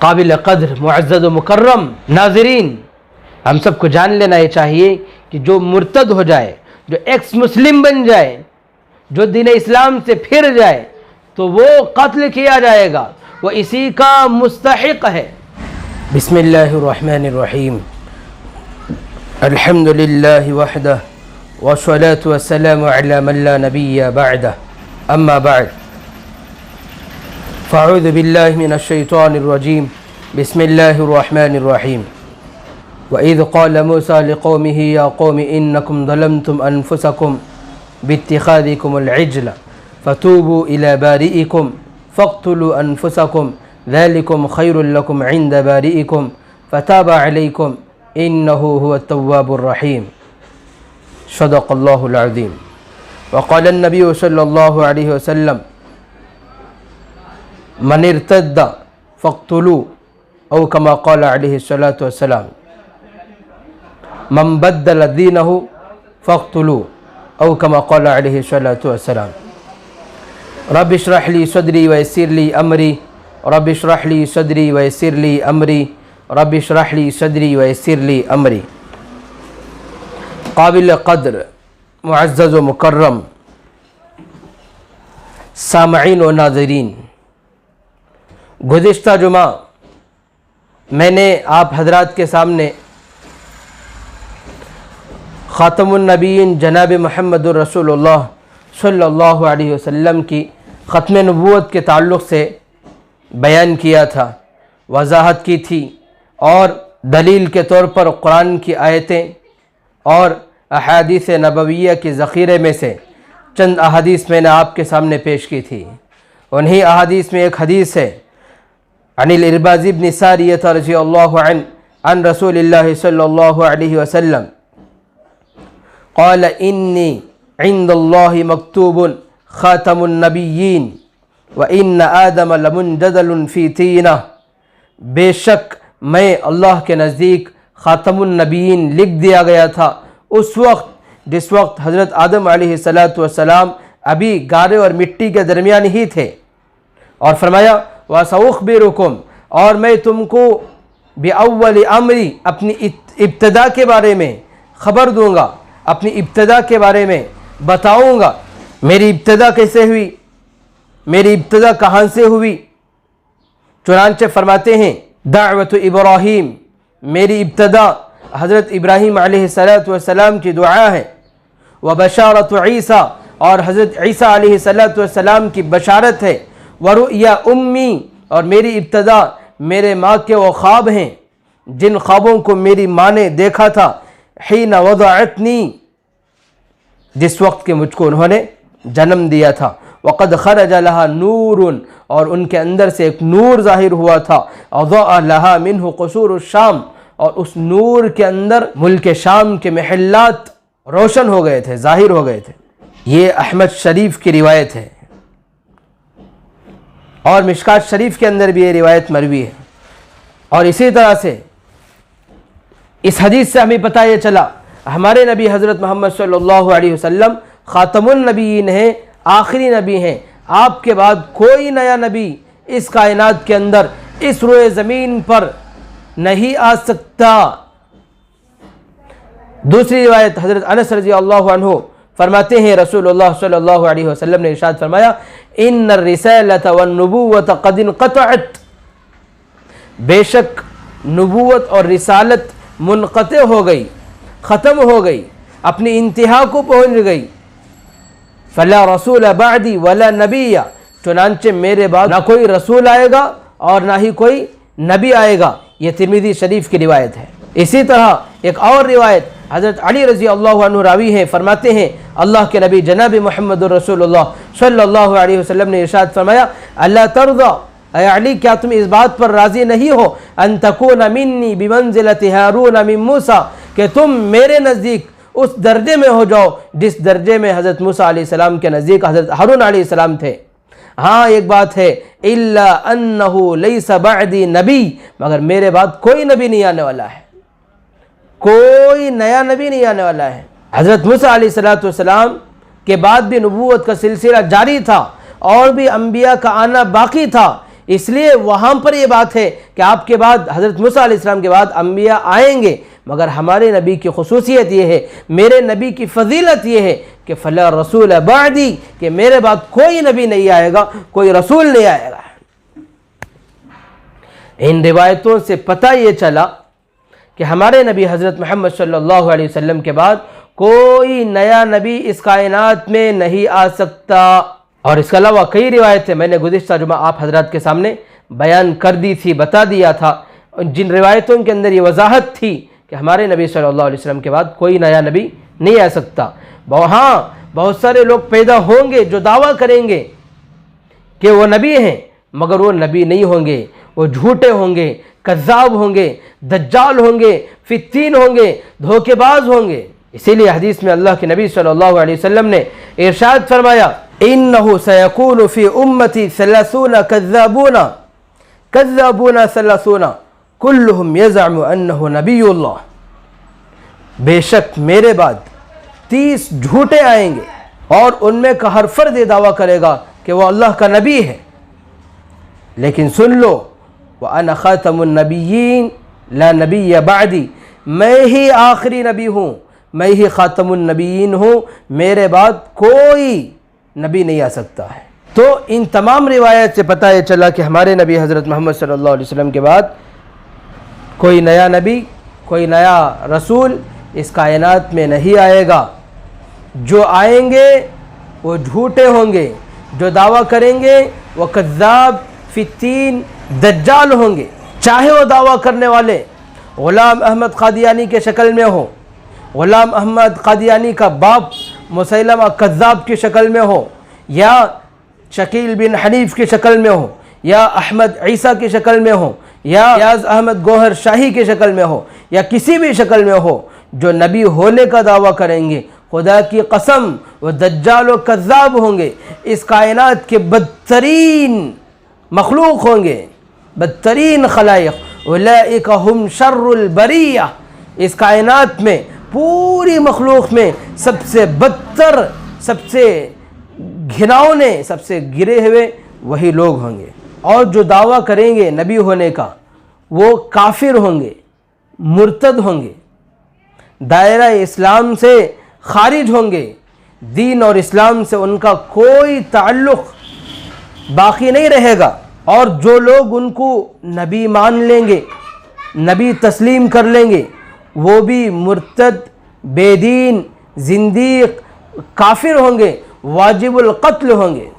قابل قدر معزز و مکرم ناظرین، ہم سب کو جان لینا یہ چاہیے کہ جو مرتد ہو جائے، جو ایکس مسلم بن جائے، جو دین اسلام سے پھر جائے تو وہ قتل کیا جائے گا، وہ اسی کا مستحق ہے۔ بسم اللہ الرحمن الرحیم، الحمد للہ وحدہ والصلاة والسلام علی من لا نبی بعدہ، اما بعد فاعوذ باللہ من الشیطان الرجیم، بسم اللہ الرحمن الرحیم۔ وَإِذْ قَالَ مُوسَى لِقَوْمِهِ يَا قَوْمِ إِنَّكُمْ ظَلَمْتُمْ أَنفُسَكُمْ بِاتِّخَاذِكُمُ الْعِجْلَ فَتُوبُوا إِلَى بَارِئِكُمْ فَاقْتُلُوا أَنفُسَكُمْ ذَلِكُمْ خَيْرٌ لَكُمْ عِنْدَ بَارِئِكُمْ فَتَابَ عَلَيْكُمْ إِنَّهُ هُوَ التَّوَّابُ الرَّحِيمُ۔ صدق اللہ العظیم۔ وقال النبی صلی اللہ علیہ وسلم من ارتد فاقتلوا، او کما قال علیہ الصلاۃ والسلام من بدل دینہ فاقتلوا، او کما قال علیہ الصلاۃ والسلام۔ رب اشرح لی صدری ویسر لی امری، رب اشرح لی صدری ویسر لی امری، رب اشرح لی صدری ویسر لی امری۔ قابل قدر معزز و مکرم سامعین و ناظرین، گزشتہ جمعہ میں نے آپ حضرات کے سامنے خاتم النبیین جناب محمد الرسول اللہ صلی اللہ علیہ وسلم کی ختم نبوت کے تعلق سے بیان کیا تھا، وضاحت کی تھی، اور دلیل کے طور پر قرآن کی آیتیں اور احادیث نبویہ کے ذخیرے میں سے چند احادیث میں نے آپ کے سامنے پیش کی تھی۔ انہی احادیث میں ایک حدیث ہے، عن الارباز بن ساریہ رضی اللہ عنہ عن رسول اللہ صلی اللہ علیہ وسلم قال انی عند اللہ مکتوب خاتم النبیین وان آدم لمنجدل فی طینہ، بے شک میں اللہ کے نزدیک خاتم النبیین لکھ دیا گیا تھا اس وقت جس وقت حضرت آدم علیہ السلام ابھی گارے اور مٹی کے درمیان ہی تھے، اور فرمایا وَسَأُخْبِرُكُمْ، اور میں تم کو بِأَوَّلِ امری، اپنی ابتدا کے بارے میں خبر دوں گا، اپنی ابتدا کے بارے میں بتاؤں گا۔ میری ابتدا کیسے ہوئی، میری ابتدا کہاں سے ہوئی؟ چنانچہ فرماتے ہیں دعوت ابراہیم، میری ابتدا حضرت ابراہیم علیہ السلام کی دعا ہے، وبشارت عیسیٰ، اور حضرت عیسیٰ علیہ السلام کی بشارت ہے، ورؤیا امی، اور میری ابتدا میرے ماں کے وہ خواب ہیں جن خوابوں کو میری ماں نے دیکھا تھا، حین وضعتنی، جس وقت کہ مجھ کو انہوں نے جنم دیا تھا، وقد خرج لها نور، اور ان کے اندر سے ایک نور ظاہر ہوا تھا، اضاء لها منہ قصور الشام، اور اس نور کے اندر ملک شام کے محلات روشن ہو گئے تھے، ظاہر ہو گئے تھے۔ یہ احمد شریف کی روایت ہے، اور مشکات شریف کے اندر بھی یہ روایت مروی ہے۔ اور اسی طرح سے اس حدیث سے ہمیں پتہ یہ چلا ہمارے نبی حضرت محمد صلی اللہ علیہ وسلم خاتم النبیین ہیں، آخری نبی ہیں، آپ کے بعد کوئی نیا نبی اس کائنات کے اندر اس روئے زمین پر نہیں آ سکتا۔ دوسری روایت حضرت انس رضی اللہ عنہ فرماتے ہیں رسول اللہ صلی اللہ علیہ وسلم نے ارشاد فرمایا ان الرسالۃ والنبوۃ قد انقطعت، بے شک نبوت اور رسالت منقطع ہو گئی، ختم ہو گئی، اپنی انتہا کو پہنچ گئی۔ فلا رسول بعدی ولا نبی، چنانچہ میرے بعد نہ کوئی رسول آئے گا اور نہ ہی کوئی نبی آئے گا۔ یہ ترمذی شریف کی روایت ہے۔ اسی طرح ایک اور روایت حضرت علی رضی اللہ عنہ راوی ہیں، فرماتے ہیں اللہ کے نبی جناب محمد الرسول اللہ صلی اللہ علیہ وسلم نے ارشاد فرمایا اللہ ترضى، اے علی کیا تم اس بات پر راضی نہیں ہو ان تکون منی بمنزلۃ ہارون من موسیٰ، کہ تم میرے نزدیک اس درجے میں ہو جاؤ جس درجے میں حضرت موسیٰ علیہ السلام کے نزدیک حضرت ہارون علیہ السلام تھے۔ ہاں ایک بات ہے الا انہ لیس بعدی نبی، مگر میرے بعد کوئی نبی نہیں آنے والا ہے، کوئی نیا نبی نہیں آنے والا ہے۔ حضرت موسیٰ علیہ السلام کے بعد بھی نبوت کا سلسلہ جاری تھا اور بھی انبیاء کا آنا باقی تھا، اس لیے وہاں پر یہ بات ہے کہ آپ کے بعد حضرت موسیٰ علیہ السلام کے بعد انبیاء آئیں گے، مگر ہمارے نبی کی خصوصیت یہ ہے، میرے نبی کی فضیلت یہ ہے کہ فلا رسول بعدی، کہ میرے بعد کوئی نبی نہیں آئے گا، کوئی رسول نہیں آئے گا۔ ان روایتوں سے پتہ یہ چلا کہ ہمارے نبی حضرت محمد صلی اللہ علیہ وسلم کے بعد کوئی نیا نبی اس کائنات میں نہیں آ سکتا۔ اور اس کے علاوہ کئی روایتیں میں نے گزشتہ جمعہ آپ حضرات کے سامنے بیان کر دی تھی، بتا دیا تھا، جن روایتوں کے اندر یہ وضاحت تھی کہ ہمارے نبی صلی اللہ علیہ وسلم کے بعد کوئی نیا نبی نہیں آ سکتا۔ ہاں بہت سارے لوگ پیدا ہوں گے جو دعویٰ کریں گے کہ وہ نبی ہیں، مگر وہ نبی نہیں ہوں گے، وہ جھوٹے ہوں گے، کذاب ہوں گے، دجال ہوں گے، فتین ہوں گے، دھوکے باز ہوں گے۔ اسی لیے حدیث میں اللہ کے نبی صلی اللہ علیہ وسلم نے ارشاد فرمایا، إِنَّهُ سَيَكُونُ فِي أُمَّتِي 30 كَذَّابُونَ 30 كُلُّهُمْ يَزْعُمُ أَنَّهُ نَبِيُّ اللَّهِ، بے شک میرے بعد 30 جھوٹے آئیں گے اور ان میں کا ہر فرد یہ دعویٰ کرے گا کہ وہ اللہ کا نبی ہے، لیکن سن لو وَأَنَا خَاتَمُ النَّبِيِّينَ لَا نَبِيَّ بَعْدِي، میں ہی آخری نبی ہوں، میں ہی خاتم النبیین ہوں، میرے بعد کوئی نبی نہیں آ سکتا ہے۔ تو ان تمام روایت سے پتہ یہ چلا کہ ہمارے نبی حضرت محمد صلی اللہ علیہ وسلم کے بعد کوئی نیا نبی، کوئی نیا رسول اس کائنات میں نہیں آئے گا۔ جو آئیں گے وہ جھوٹے ہوں گے، جو دعویٰ کریں گے وہ کذاب، فتین، دجال ہوں گے، چاہے وہ دعویٰ کرنے والے غلام احمد قادیانی کے شکل میں ہو، غلام احمد قادیانی کا باپ مسیلمہ کذاب کی شکل میں ہو، یا شکیل بن حنیف کی شکل میں ہو، یا احمد عیسیٰ کی شکل میں ہو، یا ریاض احمد گوہر شاہی کی شکل میں ہو، یا کسی بھی شکل میں ہو، جو نبی ہونے کا دعویٰ کریں گے خدا کی قسم وہ دجال و کذاب ہوں گے، اس کائنات کے بدترین مخلوق ہوں گے، بدترین خلائق، اولئک ہم شر البریہ، اس کائنات میں پوری مخلوق میں سب سے بدتر، سب سے گھناؤنے، سب سے گرے ہوئے وہی لوگ ہوں گے۔ اور جو دعویٰ کریں گے نبی ہونے کا وہ کافر ہوں گے، مرتد ہوں گے، دائرہ اسلام سے خارج ہوں گے، دین اور اسلام سے ان کا کوئی تعلق باقی نہیں رہے گا۔ اور جو لوگ ان کو نبی مان لیں گے، نبی تسلیم کر لیں گے، وہ بھی مرتد، بے دین، زندیق، کافر ہوں گے، واجب القتل ہوں گے۔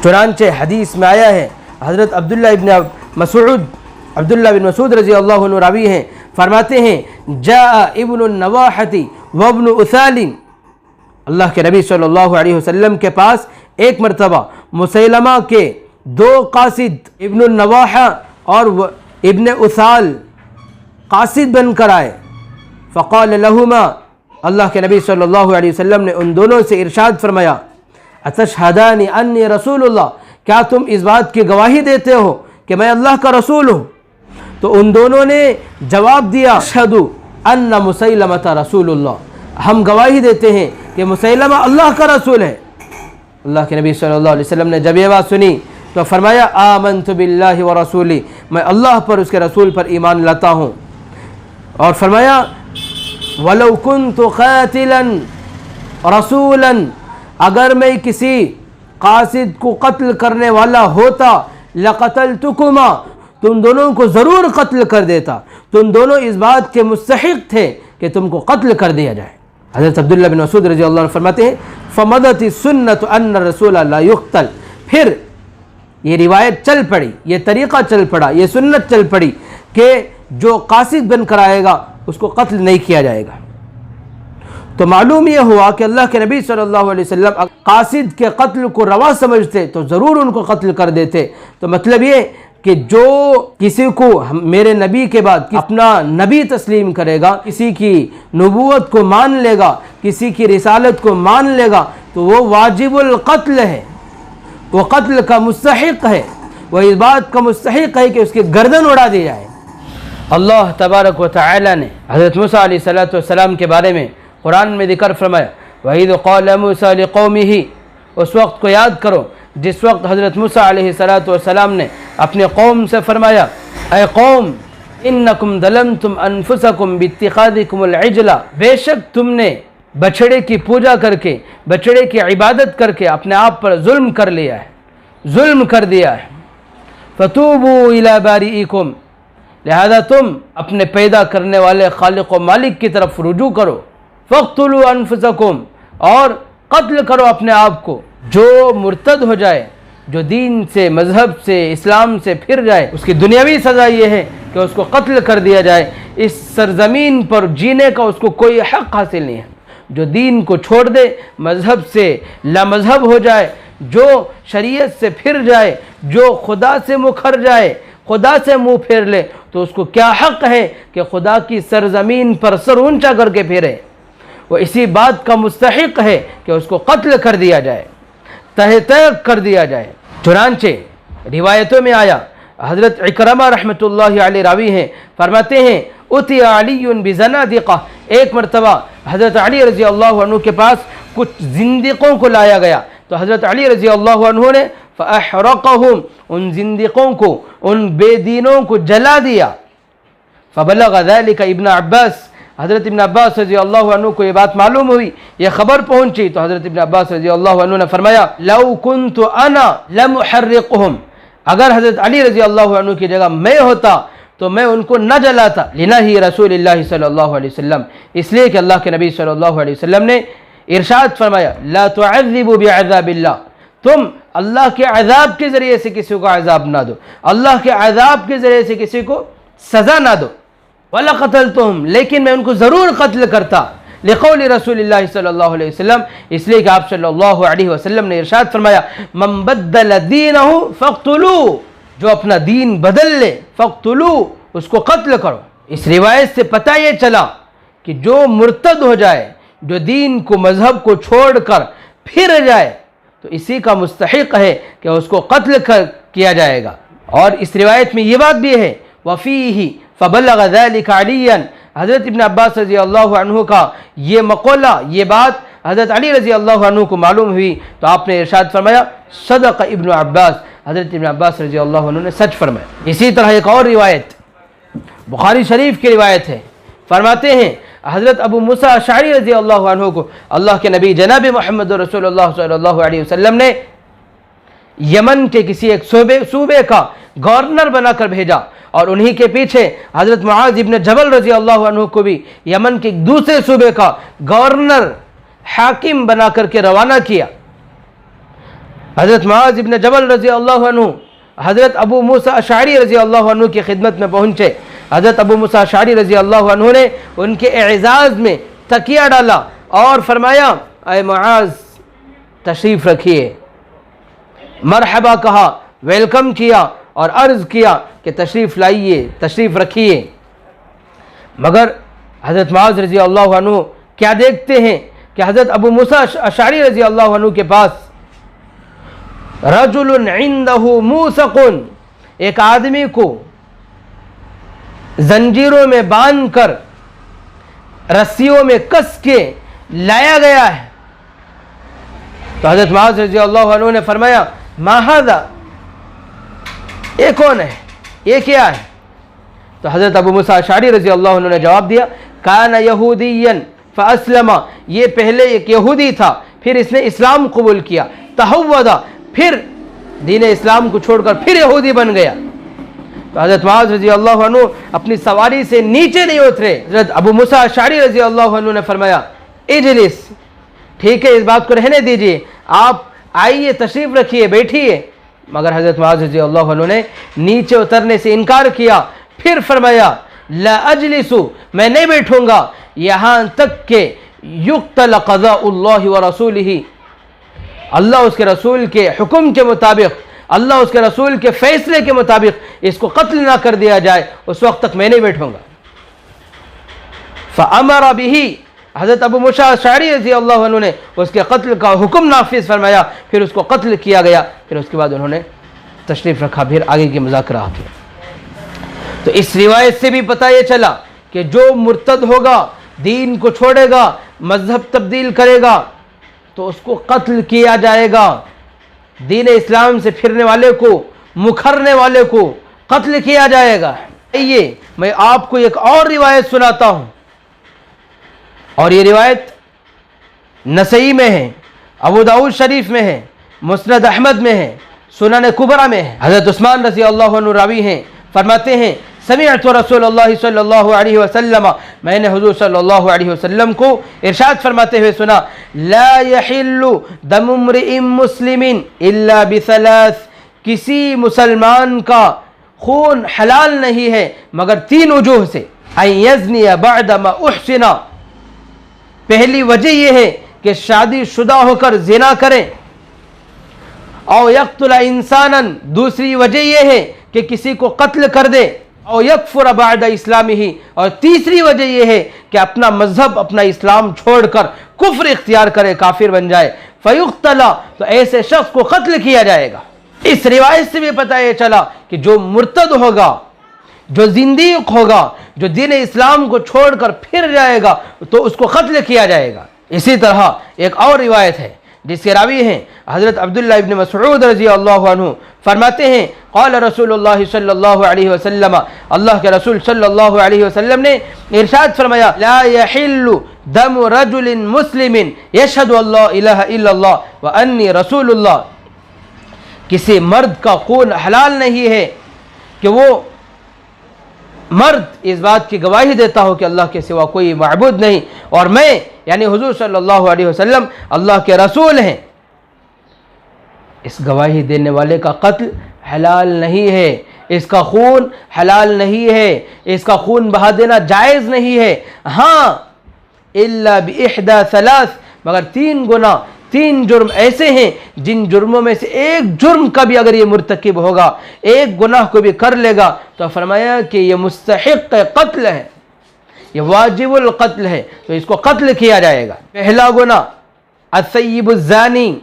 چنانچہ حدیث میں آیا ہے، حضرت عبداللہ بن مسعود رضی اللہ عنہ راوی ہیں، فرماتے ہیں جاء ابن النواحۃ وابن اثال، اللہ کے نبی صلی اللہ علیہ وسلم کے پاس ایک مرتبہ مسیلمہ کے دو قاصد، ابن النواحہ اور ابن اثال، قاصد بن کر آئے۔ فقال لہما، اللہ کے نبی صلی اللہ علیہ وسلم نے ان دونوں سے ارشاد فرمایا، اتشہدان انی رسول اللہ، کیا تم اس بات کی گواہی دیتے ہو کہ میں اللہ کا رسول ہوں؟ تو ان دونوں نے جواب دیا، اشہد ان مسیلمۃ رسول اللہ، ہم گواہی دیتے ہیں کہ مسیلمہ اللہ کا رسول ہے۔ اللہ کے نبی صلی اللہ علیہ وسلم نے جب یہ بات سنی تو فرمایا، آمنت باللہ ورسولہ، میں اللہ پر، اس کے رسول پر ایمان لاتا ہوں۔ اور فرمایا، وَلَوْ كُنْتُ قَاتِلًا رَسُولًا، اگر میں کسی قاصد کو قتل کرنے والا ہوتا، لَقَتَلْتُكُمَا، تم دونوں کو ضرور قتل کر دیتا، تم دونوں اس بات کے مستحق تھے کہ تم کو قتل کر دیا جائے۔ حضرت عبداللہ بن مسعود رضی اللہ عنہ فرماتے ہیں، فَمَضَتِ السُّنَّةُ أَنَّ الرَّسُولَ لَا يُقْتَلْ، پھر یہ روایت چل پڑی، یہ طریقہ چل پڑا، یہ سنت چل پڑی کہ جو قاصد بن کر آئے گا اس کو قتل نہیں کیا جائے گا۔ تو معلوم یہ ہوا کہ اللہ کے نبی صلی اللہ علیہ وسلم قاصد کے قتل کو روا سمجھتے تو ضرور ان کو قتل کر دیتے۔ تو مطلب یہ کہ جو کسی کو میرے نبی کے بعد اپنا نبی تسلیم کرے گا، کسی کی نبوت کو مان لے گا، کسی کی رسالت کو مان لے گا، تو وہ واجب القتل ہے، وہ قتل کا مستحق ہے، وہ اس بات کا مستحق ہے کہ اس کی گردن اڑا دی جائے۔ اللہ تبارک و تعالی نے حضرت موسیٰ علیہ السلام کے بارے میں قرآن میں ذکر فرمایا، وَإِذْ قَالَ مُوسَىٰ لِقَوْمِهِ، اس وقت کو یاد کرو जिस वक्त हज़रत मूसा अलैहिस्सलाम ने अपने कौम से फरमाया, ऐ कौम इन्नकुम दलमतुम अनफुसकुम बित्तिखादिकुमुल इजला, बेशक तुमने बछड़े की पूजा करके, बछड़े की इबादत करके अपने आप पर जुल्म कर लिया है, जुल्म कर दिया है। फतूबू इला बारीइकुम, लिहाजा तुम अपने पैदा करने वाले खालिक व मालिक की तरफ रुजू करो। फ़क़्तुलू अनफुसकुम, और कत्ल करो अपने आप को। जो मुर्तद हो जाए, जो दीन से, मज़हब से, इस्लाम से फिर जाए, उसकी दुनियावी सज़ा ये है कि उसको कत्ल कर दिया जाए। इस सरज़मीन पर जीने का उसको कोई हक़ हासिल नहीं है। जो दीन को छोड़ दे, मज़हब से लामज़हब हो जाए, जो शरीयत से फिर जाए, जो खुदा से मुखर जाए, खुदा से मुँह फेर ले, तो उसको क्या हक़ है कि खुदा की सरज़मीन पर सर ऊंचा करके फिरे। वो इसी बात का मुस्तहिक है कि उसको कत्ल कर दिया जाए, तहे तय कर दिया जाए। चुनांचे रिवायतों में आया, हज़रत इकरमा रहमतुल्लाहि अलैहि रावी हैं, फरमाते हैं उतिया अलीयुन बिज़नादिक़ा, एक मरतबा हज़रत अली रज़ी अल्लाह अन्हु के पास कुछ जिंदकों को लाया गया, तो हज़रत अली रज़ी अल्लाह अन्हु ने फ़अहरक़हुम, उन जिंदकों को, उन बेदीनों को जला दिया। फ़बलग़ ज़ालिका इब्न अब्बास, हज़रत इब्न अब्बास रज़ी अल्लाह अन्हु को ये बात मालूम हुई, ये खबर पहुंची, तो हज़रत इब्न अब्बास रज़ी अल्लाह अन्हु ने फरमाया लौ कुन्तु अना लमुहर्रिक़हुम, अगर हज़रत अली रज़ी अल्लाह अन्हु की जगह मैं होता तो मैं उनको न जलाता। लिनही रसूलिल्लाह सल्लल्लाहु अलैहि वसल्लम, इसलिए कि अल्लाह के नबी सल्लल्लाहु अलैहि वसल्लम ने इरशाद फरमाया ला तुअज़्ज़िबू बिअज़ाबिल्लाह, तुम अल्लाह के अज़ाब के ज़रिए से किसी को अज़ाब ना दो, अल्लाह के अज़ाब के ज़रिए से किसी को सज़ा ना दो। वला क़तलतुहुम, लेकिन मैं उनको ज़रूर कत्ल करता। लिक़ौलि रसूलिल्लाह सल्लल्लाहु अलैहि वसल्लम, इसलिए कि आप सल्लल्लाहु अलैहि वसल्लम ने इरशाद फरमाया मन बद्दल दीनहु फ़क़्तुलू, जो अपना दीन बदल ले, फ़क़्तुलू, उसको कत्ल करो। इस रिवायत से पता ये चला कि जो मुर्तद हो जाए, जो दीन को, मज़हब को छोड़कर फिर जाए, तो इसी का मुस्तहिक है कि उसको कत्ल किया जाएगा। और इस रिवायत में ये बात भी है वफ़ीही फ़बलग़ ज़ालिका अलियन, हज़रत इब्न अब्बास रज़ी अल्लाह अन्हु का ये मक़ौला, ये बात हज़रत अली रज़ी अल्लाह अन्हु को मालूम हुई, तो आपने इरशाद फरमाया सदक़ इब्न अब्बास, हज़रत इब्न अब्बास रज़ी अल्लाह अन्हु ने सच फरमाया। इसी तरह एक और रिवायत बुखारी शरीफ की रिवायत है, फरमाते हैं हज़रत अबू मूसा अशअरी रज़ी अल्लाह अन्हु को अल्लाह के नबी जनाब मुहम्मद रसूलुल्लाह सल्लल्लाहु अलैहि वसल्लम ने यमन के किसी एक सूबे का गवर्नर बनाकर भेजा, और उन्हीं के पीछे हज़रत मुआज़ इब्न जबल रज़ी अल्लाह अन्हु को भी यमन के दूसरे सूबे का गवर्नर, हाकिम बना करके रवाना किया। हज़रत मुआज़ इब्न जबल रज़ी अल्लाह अन्हु हज़रत अबू मूसा अशअरी रज़ी अल्लाह अन्हु की खिदमत में पहुँचे। हज़रत अबू मूसा अशअरी रज़ी अल्लाह अन्हु ने उनके एज़ाज़ में तकिया डाला और फरमाया ऐ मुआज़ तशरीफ़ रखिए, मरहबा कहा, वेलकम किया और अर्ज़ किया कि तशरीफ़ लाइए, तशरीफ़ रखिए। मगर हज़रत मुआज़ रज़ी अल्लाह अन्हु क्या देखते हैं कि हज़रत अबू मूसा अशअरी रज़ी अल्लाह अन्हु के पास रजुलुन इंदहु मूसक़ुन, एक आदमी को जंजीरों में बांध कर, रस्सियों में कस के लाया गया है। तो हज़रत मुआज़ रज़ी अल्लाह अन्हु ने फरमाया मा हाज़ा, ये कौन है, ये क्या है? तो हज़रत अबू मूसा अशअरी रज़ी अल्लाह अन्हु ने जवाब दिया कान यहूदियन फ़अस्लमा, ये पहले एक यहूदी था, फिर इसने इस्लाम कबूल किया, तहव्वदा, फिर दीन इस्लाम को छोड़कर फिर यहूदी बन गया। तो हज़रत मुआज़ रज़ी अल्लाह अन्हु अपनी सवारी से नीचे नहीं उतरे। हज़रत अबू मूसा अशअरी रज़ी अल्लाह अन्हु ने फरमाया इजलिस, ठीक है इस बात को रहने दीजिए, आप आइए, तशरीफ़ रखिए, बैठिए। मगर हज़रत मुआज़ रज़ी अल्लाह अन्हु ने नीचे उतरने से इनकार किया। फिर फरमाया ला अजलिसु, मैं नहीं बैठूँगा यहाँ तक के युक़्तल क़ज़ाउल्लाहि व रसूलिही, अल्लाह उसके रसूल के हुक्म के मुताबिक, अल्लाह उसके रसूल के फ़ैसले के मुताबिक इसको कत्ल ना कर दिया जाए, उस वक्त तक मैं नहीं बैठूँगा। फ़अमर बिही, हज़रत अबू मूसा अशअरी रज़ी अल्लाह अन्हु ने उसके कत्ल का हुक्म नाफिज फरमाया, फिर उसको कत्ल किया गया। फिर उसके बाद उन्होंने तशरीफ़ रखा, फिर आगे की मुज़ाकरा किया। तो इस रिवायत से भी पता ये चला कि जो मुर्तद होगा, दीन को छोड़ेगा, मज़हब तब्दील करेगा, तो उसको कत्ल किया जाएगा। दीन इस्लाम से फिरने वाले को, मुखरने वाले को कत्ल किया जाएगा। ये मैं आपको एक और रिवायत सुनाता हूँ, और ये रिवायत नसई में है, अबू दाऊद शरीफ में है, मुस्नद अहमद में है, सुनन कुबरा में है। हज़रत उस्मान रज़ी अल्लाह अन्हु रावी हैं, फरमाते हैं समिअतु रसूलुल्लाह सल्लल्लाहु अलैहि वसल्लम, मैंने हुजूर सल्लल्लाहु अलैहि वसल्लम को इरशाद फरमाते हुए सुना, ला यहिल्लु दमु इम्रिइन मुस्लिमिन इल्ला बिसलास, किसी मुसलमान का खून हलाल नहीं है मगर 3 वजूह से। अन यज़निया बअद मा उहसिना, पहली वजह यह है कि शादी शुदा होकर जिना करें, और यक़्तुल इंसानन, दूसरी वजह यह है कि किसी को कत्ल कर दे, और यकफुर बअद इस्लामिही, और तीसरी वजह यह है कि अपना मजहब, अपना इस्लाम छोड़कर कुफ्र इख्तियार करे, काफिर बन जाए। फयुक्तला, तो ऐसे शख्स को कत्ल किया जाएगा। इस रिवायत से भी पता ये चला कि जो मुर्तद होगा, जो जिंदीक होगा, जो दीन इस्लाम को छोड़कर फिर जाएगा, तो उसको कत्ल किया जाएगा। इसी तरह एक और रिवायत है जिसके रावी हैं हज़रत अब्दुल्लाह इब्न मसऊद रज़ी अल्लाहु अन्हु, फरमाते हैं क़ाल रसूलुल्लाह सल्लल्लाहु अलैहि वसल्लम, अल्लाह के रसूल सल्लल्लाहु अलैहि वसल्लम ने इरशाद फरमाया, ला यहिल्लु दमु रजुलिन मुस्लिमिन यशहदु अल्ला इलाहा इल्लल्लाह व अन्नी रसूलुल्लाह, किसी मर्द का खून हलाल नहीं है कि वो मर्द इस बात की गवाही देता हो कि अल्लाह के सिवा कोई माबूद नहीं, और मैं यानी हुजूर सल्लल्लाहु अलैहि वसल्लम अल्लाह के रसूल हैं। इस गवाही देने वाले का कत्ल हलाल नहीं है, इसका खून हलाल नहीं है, इसका खून बहा देना जायज़ नहीं है। हाँ, इल्ला बिइहदा सलास, मगर 3 गुना, 3 जुर्म ऐसे हैं जिन जुर्मों में से एक जुर्म का भी अगर ये मुर्तकिब होगा, एक गुनाह को भी कर लेगा, तो फरमाया कि ये मुस्तहिक़ कत्ल है, ये वाजिबुल कत्ल है, तो इसको कत्ल किया जाएगा। पहला गुनाह अस्सय्यिबुज़्ज़ानी,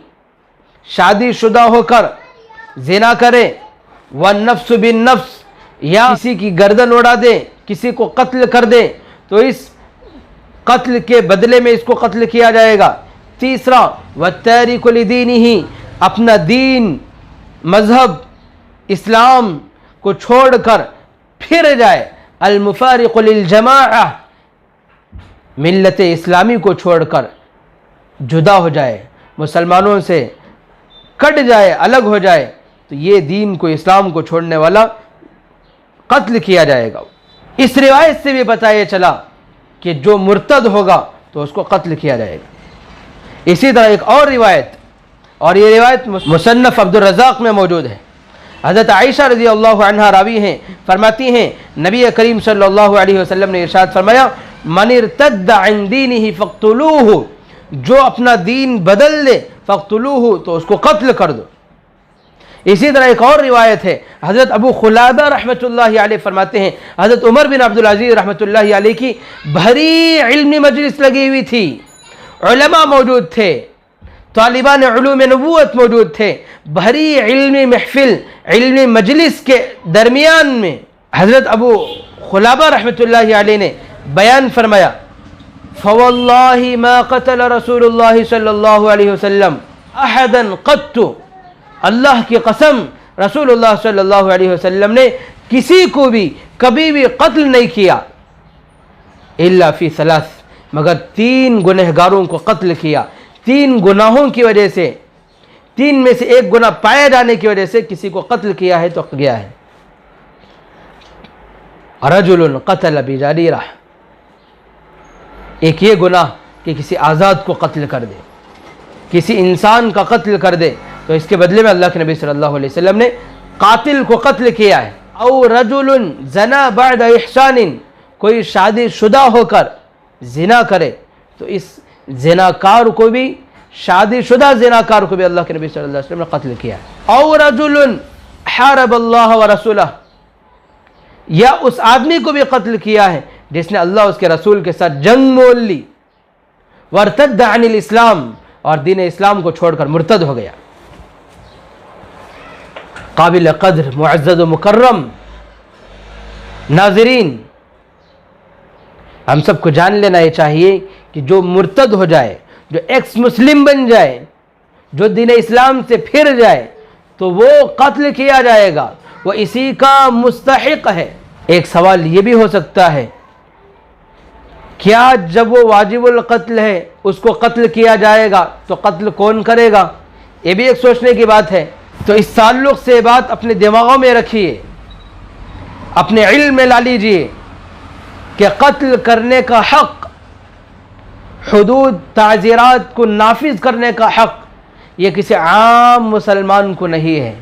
शादी शुदा होकर जिना करे, वन्नफ्स बिन्नफ्स, या किसी की गर्दन उड़ा दे, किसी को कत्ल कर दे, तो इस कत्ल के बदले में इसको कत्ल किया जाएगा। तीसरा वत्तारिकु लिदीनिही, अपना दीन, मजहब, इस्लाम को छोड़कर फिर जाए, अल मुफारिक़ु लिल जमाअ, मिल्लत इस्लामी को छोड़कर जुदा हो जाए, मुसलमानों से कट जाए, अलग हो जाए, तो ये दीन को, इस्लाम को छोड़ने वाला कत्ल किया जाएगा। इस रिवायत से भी पता ये चला कि जो मुर्तद होगा तो उसको कत्ल किया जाएगा। इसी तरह एक और रिवायत, और ये रिवायत मुसन्नफ अब्दुल रज़ाक में मौजूद है। हज़रत आयशा रज़ी अल्लाहु अन्हा रावी हैं, फरमाती हैं नबी करीम सल्लल्लाहु अलैहि वसल्लम ने इरशाद फरमाया, मन इर्तद्द अन दीनिही फ़क़्तुलूहु, जो अपना दीन बदल दे, फ़क़्तुलूहु, तो उसको कत्ल कर दो। इसी तरह एक और रिवायत है, हज़रत अबू खुलादा रहमतुल्लाहि अलैह फरमाते हैं, हज़रत उमर बिन अब्दुल अज़ीज़ रहमतुल्लाहि अलैह की भरी इल्मी मजलिस लगी हुई थी, उलमा मौजूद थे, तालिबान उलूम नबूवत मौजूद थे, भरी इल्मी महफिल, इल्मी मजलिस के दरमियान में हज़रत अबू खुलाबा रहमतुल्लाहि अलैह ने बयान फरमाया, फ़वल्लाहि मा क़तल रसूलुल्लाह सल्लल्लाहु अलैहि वसल्लम अहदन क़त्तु, अल्लाह की कसम रसूलुल्लाह सल्लल्लाहु अलैहि वसल्लम ने किसी को भी कभी भी कत्ल नहीं किया, इल्ला फ़ी सलास, मगर 3 गुनहगारों को कत्ल किया। 3 गुनाहों की वजह से, 3 में से एक गुनाह पाए जाने की वजह से किसी को कत्ल किया है तो गया है। रजुलुन क़तल बिजारीरा, एक ये गुनाह कि किसी आज़ाद को कत्ल कर दे, किसी इंसान का कत्ल कर दे, तो इसके बदले में अल्लाह के नबी सल्लल्लाहु अलैहि वसल्लम ने कातिल को कत्ल किया है। औ रजुलुन जना बअद इहसानिन, कोई शादी शुदा होकर जिना करे, तो इस जिनाकार को भी, शादी शुदा जिनाकार को भी अल्लाह के नबी सल्लल्लाहु अलैहि वसल्लम ने कत्ल किया है। औ रजुलुन हारब अल्लाह व रसूलह, या उस आदमी को भी कत्ल किया है जिसने अल्लाह उसके रसूल के साथ जंग मोल ली, वरतद्द अनिल इस्लाम, और दीन इस्लाम को छोड़कर मुर्तद हो गया। काबिल क़द्र मुअज़्ज़ज़ मुकर्रम नाज़रीन, हम सबको जान लेना ये चाहिए कि जो मुर्तद हो जाए, जो एक्स मुस्लिम बन जाए, جو دین اسلام سے پھر جائے تو وہ قتل کیا جائے گا، وہ اسی کا مستحق ہے۔ ایک سوال یہ بھی ہو سکتا ہے، کیا جب وہ واجب القتل ہے اس کو قتل کیا جائے گا تو قتل کون کرے گا؟ یہ بھی ایک سوچنے کی بات ہے۔ تو اس تعلق سے بات اپنے دماغوں میں رکھیے، اپنے علم میں لا لیجئے کہ قتل کرنے کا حق، حدود تعزیرات کو نافذ کرنے کا حق یہ کسی عام مسلمان کو نہیں ہے،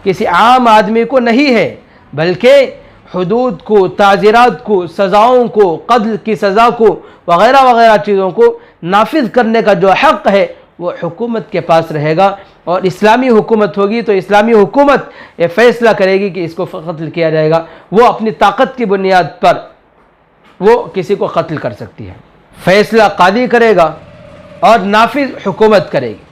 کسی عام آدمی کو نہیں ہے، بلکہ حدود کو، تعزیرات کو، سزاؤں کو، قتل کی سزا کو وغیرہ وغیرہ چیزوں کو نافذ کرنے کا جو حق ہے وہ حکومت کے پاس رہے گا، اور اسلامی حکومت ہوگی تو اسلامی حکومت یہ فیصلہ کرے گی کہ اس کو قتل کیا جائے گا۔ وہ اپنی طاقت کی بنیاد پر وہ کسی کو قتل کر سکتی ہے، فیصلہ قاضی کرے گا اور نافذ حکومت کرے گی۔